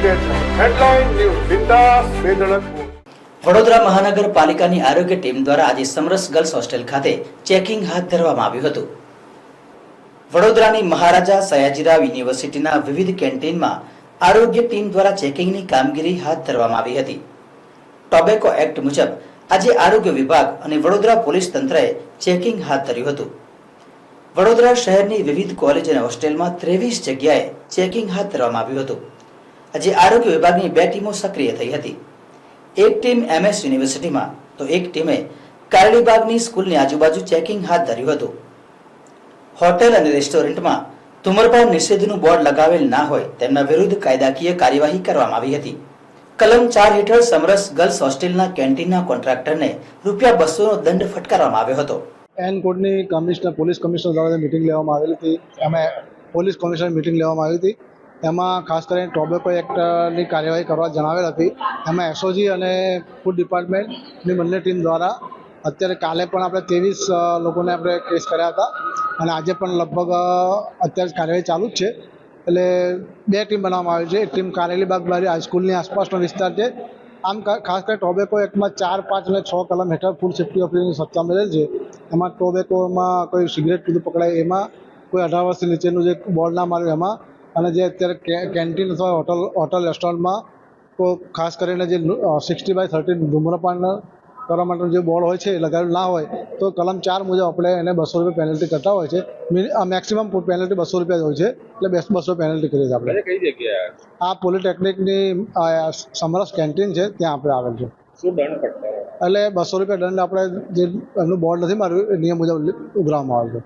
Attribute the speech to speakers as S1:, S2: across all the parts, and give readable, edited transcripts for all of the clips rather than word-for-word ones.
S1: Headline news બિંદાસ બેધડક.
S2: વડોદરા મહાનગરપાલિકાની આરોગ્ય ટીમ દ્વારા આજે સમરસ ગર્લ્સ હોસ્ટેલ ખાતે ચેકિંગ હાથ ધરવામાં આવ્યું હતું. વડોદરાની મહારાજા સયાજીરાવ યુનિવર્સિટીના વિવિધ કેન્ટીનમાં આરોગ્ય ટીમ દ્વારા ચેકિંગની કામગીરી હાથ ધરવામાં આવી હતી. ટોબેકો એક્ટ મુજબ આજે આરોગ્ય વિભાગ અને વડોદરા પોલીસ તંત્રએ ચેકિંગ હાથ ધર્યું હતું. વડોદરા શહેરની વિવિધ કોલેજ અને હોસ્ટેલમાં 23 જગ્યાએ ચેકિંગ હાથ ધરવામાં આવ્યું હતું. આજે આરોગ્ય વિભાગની 2 ટીમો સક્રિય થઈ હતી. એક ટીમ MS યુનિવર્સિટીમાં તો એક ટીમે કારડીબાગની સ્કૂલની આજુબાજુ ચેકિંગ હાથ ધર્યું હતું. હોટેલ અને રેસ્ટોરન્ટમાં ધૂમ્રપાન નિષેધનું બોર્ડ લગાવેલ ના હોય તેમના વિરુદ્ધ કાયદાકીય કાર્યવાહી કરવામાં આવી હતી. કલમ 4 હેઠળ સમરસ ગર્લ્સ હોસ્ટેલના કેન્ટીનના કોન્ટ્રાક્ટરને ₹200નો દંડ ફટકારવામાં આવ્યો હતો.
S3: એન કોડની પોલીસ કમિશનર દ્વારા મિટિંગ લેવામાં આવેલી હતી. એમાં પોલીસ કમિશનર મિટિંગ લેવામાં આવી હતી. એમાં ખાસ કરીને ટોબેકો એક્ટની કાર્યવાહી કરવા જણાવેલ હતી. એમાં SOG અને ફૂડ ડિપાર્ટમેન્ટની બંને ટીમ દ્વારા અત્યારે કાલે પણ આપણે 23 લોકોને આપણે કેસ કર્યા હતા અને આજે પણ લગભગ અત્યારે કાર્યવાહી ચાલુ જ છે. એટલે 2 ટીમ બનાવવામાં આવી છે. એક ટીમ કારેલીબાગ બારી હાઈસ્કૂલની આસપાસનો વિસ્તાર છે. આમ ખાસ કરીને ટોબેકો એક્ટમાં 4, 5 અને 6 કલમ હેઠળ ફૂડ સેફ્ટી ઓફિસરની સત્તા મળેલ છે. એમાં ટોબેકોમાં કોઈ સિગરેટ પીધું પકડાય એમાં, કોઈ 18 વર્ષથી નીચેનું જે બોર્ડ ના માર્યું એમાં, અને જે અત્યારે કેન્ટીન અથવા હોટલ રેસ્ટોરન્ટમાં તો ખાસ કરીને જે 60/30 ધૂમ્રપાન કરવા માટેનું જે બોર્ડ હોય છે એ લગાવેલું ના હોય તો કલમ 4 મુજબ આપણે એને ₹200 પેનલ્ટી કરતા હોય છે. મેક્સિમમ પેનલ્ટી ₹200 હોય છે. એટલે ₹200 પેનલ્ટી કરીએ છીએ આપણે.
S4: કઈ જગ્યાએ
S3: આ પોલિટેકનિકની સમરસ કેન્ટીન છે ત્યાં આપણે આવેલ છે.
S4: શું દંડ ફટકારો?
S3: એટલે ₹200 દંડ આપણે જે એમનું બોર્ડ નથી માર્યું એ નિયમ મુજબ ઉઘરાવવામાં આવે છે.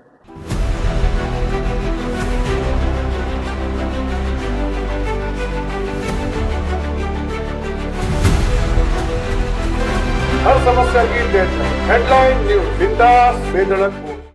S1: हर समस्या की हेडलाइन न्यूज बिंदास बेधड़क.